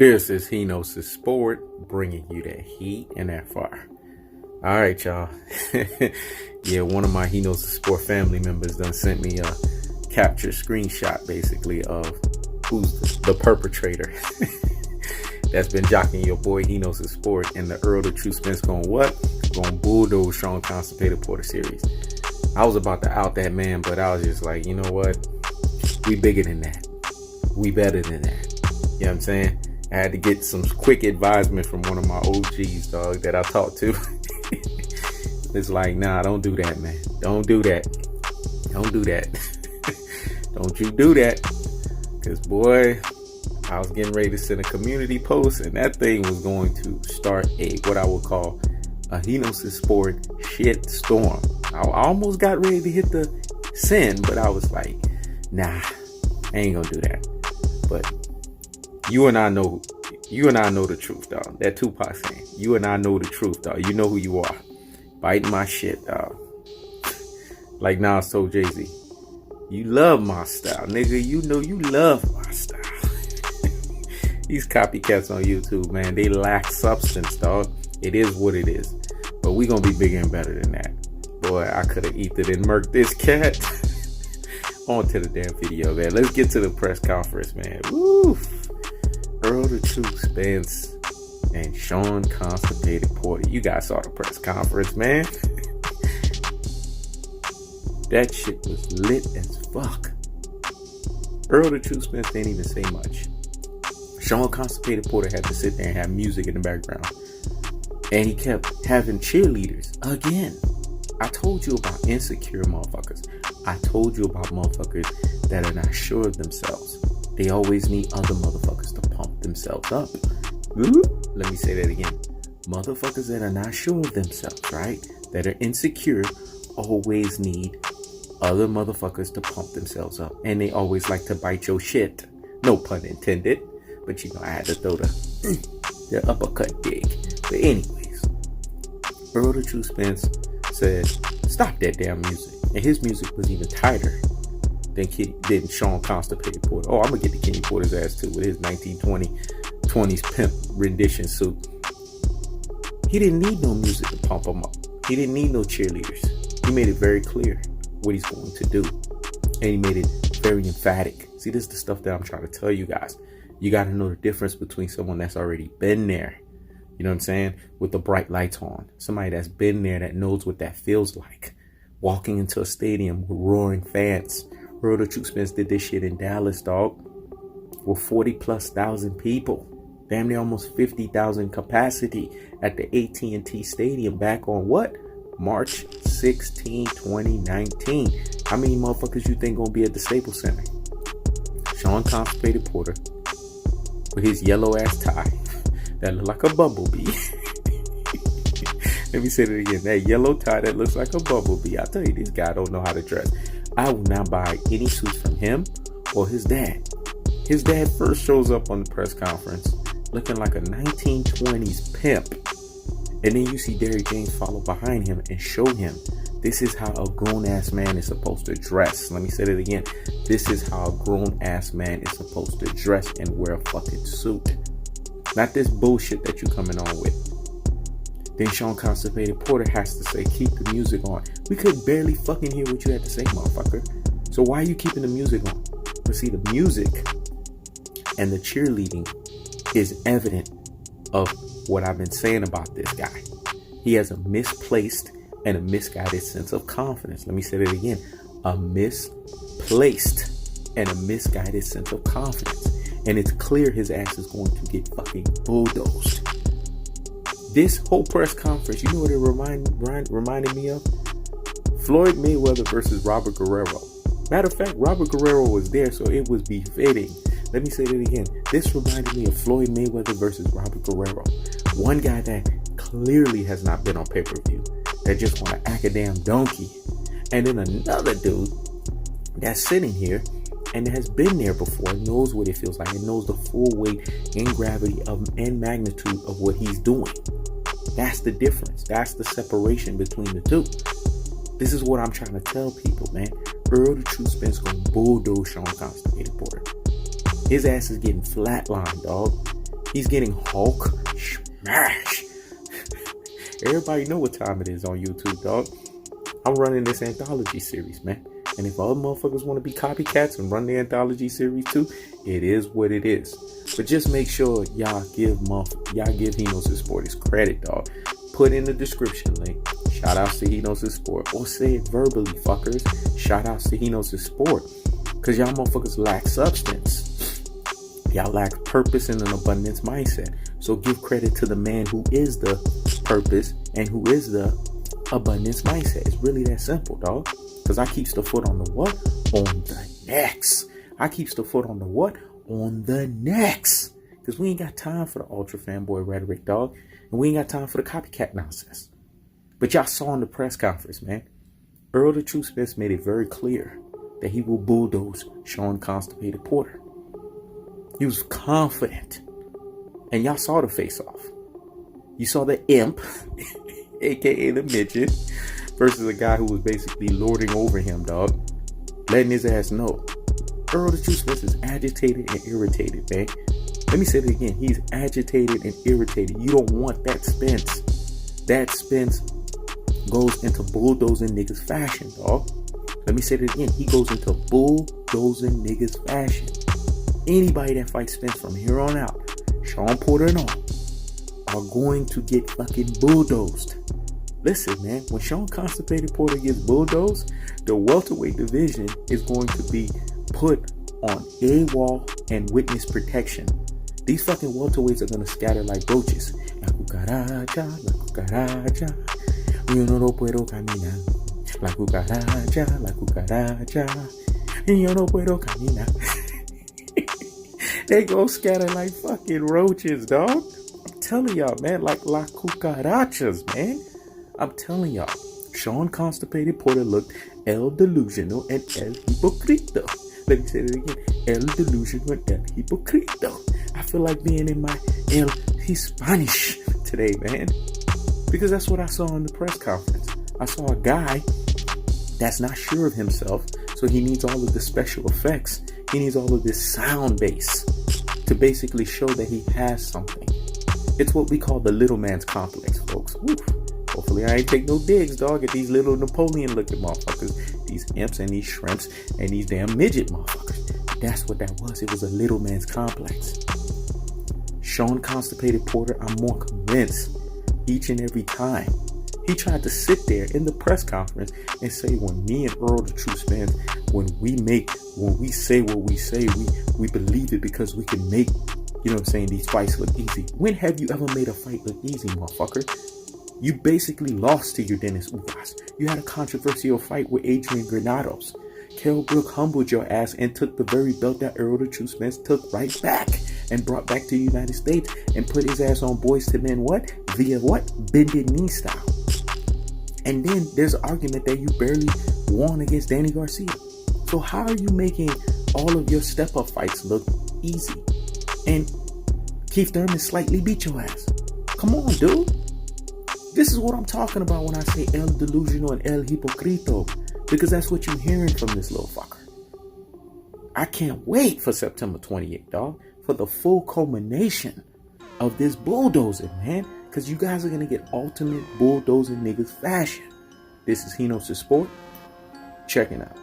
This is He Knows His Sport, bringing you that heat and that fire. All right, y'all. Yeah, one of my He Knows His Sport family members done sent me a capture screenshot, basically, of who's the perpetrator that's been jocking your boy He Knows His Sport, and the Errol Spence going what? Going bulldoze Shawn Porter series. I was about to out that man, but I was just like, you know what? We bigger than that. We better than that. You know what I'm saying? I had to get some quick advisement from one of my OGs, dog, that I talked to. It's like, nah, don't do that, man. Don't do that. Don't do that. Don't you do that. Because, boy, I was getting ready to send a community post, and that thing was going to start what I would call a He Knows His Sport shit storm. I almost got ready to hit the send, but I was like, nah, I ain't gonna do that. But you and I know the truth, dog. That Tupac saying, you and I know the truth, dog. You know who you are. Biting my shit, dog. Like Nas told Jay-Z, you love my style, nigga. You know you love my style. These copycats on YouTube, man, they lack substance, dog. It is what it is. But we gonna be bigger and better than that. Boy, I could have eaten and murked this cat. On to the damn video, man. Let's get to the press conference, man. Woo! Errol Spence and Shawn Porter. You guys saw the press conference, man. That shit was lit as fuck. Errol Spence didn't even say much. Shawn Porter had to sit there and have music in the background. And he kept having cheerleaders again. I told you about insecure motherfuckers. I told you about motherfuckers that are not sure of themselves. They always need other motherfuckers to pump themselves up. Let me say that again. Motherfuckers that are not sure of themselves, right? That are insecure always need other motherfuckers to pump themselves up. And they always like to bite your shit. No pun intended. But you know, I had to throw the uppercut dig. But anyways, Errol Spence said, stop that damn music. And his music was even tighter than Shawn Porter. Oh, I'm gonna get to Kenny Porter's ass too with his 1920s pimp rendition suit. He didn't need no music to pump him up. He didn't need no cheerleaders. He made it very clear what he's going to do. And he made it very emphatic. See, this is the stuff that I'm trying to tell you guys. You got to know the difference between someone that's already been there. You know what I'm saying? With the bright lights on. Somebody that's been there that knows what that feels like. Walking into a stadium with roaring fans. Errol Spence did this shit in Dallas, dog. With 40,000+ people. Damn near almost 50,000 capacity at the AT&T Stadium back on what? March 16, 2019. How many motherfuckers you think gonna be at the Staples Center? Shawn Porter with his yellow ass tie that look like a bumblebee. Let me say that again. That yellow tie that looks like a bumblebee. I tell you, this guy don't know how to dress. I will not buy any suits from him or his dad. His dad first shows up on the press conference looking like a 1920s pimp. And then you see Derrick James follow behind him and show him this is how a grown-ass man is supposed to dress. Let me say that again. This is how a grown-ass man is supposed to dress and wear a fucking suit. Not this bullshit that you coming on with. Then Shawn Porter has to say, keep the music on. We could barely fucking hear what you had to say, motherfucker. So why are you keeping the music on? But see, the music and the cheerleading is evident of what I've been saying about this guy. He has a misplaced and a misguided sense of confidence. Let me say that again. A misplaced and a misguided sense of confidence. And it's clear his ass is going to get fucking bulldozed. This whole press conference, you know what it reminded me of? Floyd Mayweather versus Robert Guerrero. Matter of fact, Robert Guerrero was there, so it was befitting. Let me say that again. This reminded me of Floyd Mayweather versus Robert Guerrero. One guy that clearly has not been on pay-per-view, that just want to act a damn donkey. And then another dude that's sitting here and has been there before, knows what it feels like, and knows the full weight and gravity and magnitude of what he's doing. That's the difference. That's the separation between the two. This is what I'm trying to tell people, man. Errol Spence gonna bulldoze Shawn Porter. His ass is getting flatlined, dog. He's getting Hulk smash. Everybody know what time it is on YouTube, dog. I'm running this anthology series, man. And if other motherfuckers want to be copycats and run the anthology series too, it is what it is. But just make sure y'all give Henos' Sport his credit, dog. Put in the description link. Shout outs to Henos' Sport. Or say it verbally, fuckers. Shout outs to Henos' Sport. Because y'all motherfuckers lack substance. Y'all lack purpose and an abundance mindset. So give credit to the man who is the purpose and who is the abundance mindset. It's really that simple, dog. Because I keeps the foot on the what? On the necks. I keeps the foot on the what? On the necks. Because we ain't got time for the ultra fanboy rhetoric, dog. And we ain't got time for the copycat nonsense. But y'all saw in the press conference, man. Errol the True Spence made it very clear that he will bulldoze Shawn Constipated Porter. He was confident. And y'all saw the face-off. You saw the imp, a.k.a. the midget, versus a guy who was basically lording over him, dog. Letting his ass know. Errol the True Spence is agitated and irritated, man. Let me say it again. He's agitated and irritated. You don't want that Spence. That Spence goes into bulldozing niggas fashion, dog. Let me say it again. He goes into bulldozing niggas fashion. Anybody that fights Spence from here on out, Shawn Porter and all, are going to get fucking bulldozed. Listen, man, when Shawn Constipated Porter gets bulldozed, the welterweight division is going to be put on AWOL and witness protection. These fucking welterweights are going to scatter like roaches. La cucaracha, la cucaracha. Yo no puedo caminar. La cucaracha, la cucaracha. Yo no puedo caminar. They go scatter like fucking roaches, dog. I'm telling y'all, man, like la cucarachas, man. I'm telling y'all, Shawn Constipated Porter looked el delusional and el hipocrito. Let me say it again. El delusional and el hipocrito. I feel like being in my el Hispanish today, man. Because that's what I saw in the press conference. I saw a guy that's not sure of himself, so he needs all of the special effects. He needs all of this sound bass to basically show that he has something. It's what we call the little man's complex, folks. Woo. Hopefully I ain't take no digs, dog, at these little Napoleon looking motherfuckers. These imps and these shrimps and these damn midget motherfuckers. That's what that was. It was a little man's complex. Shawn Constipated Porter, I'm more convinced each and every time. He tried to sit there in the press conference and say, when me and Errol the True Spence, when we say what we say, we believe it because we can make, you know what I'm saying, these fights look easy. When have you ever made a fight look easy, motherfucker? You basically lost to your Dennis Ugas. You had a controversial fight with Adrian Granados. Kell Brook humbled your ass and took the very belt that Errol the True Spence took right back and brought back to the United States and put his ass on Boys to Men what? Via what? Bended knee style. And then there's an argument that you barely won against Danny Garcia. So how are you making all of your step-up fights look easy? And Keith Thurman slightly beat your ass. Come on, dude. This is what I'm talking about when I say el delusional and el hipocrito. Because that's what you're hearing from this little fucker. I can't wait for September 28th, dog. For the full culmination of this bulldozing, man. Because you guys are going to get ultimate bulldozing niggas fashion. This is Henos' Sport. Checking out.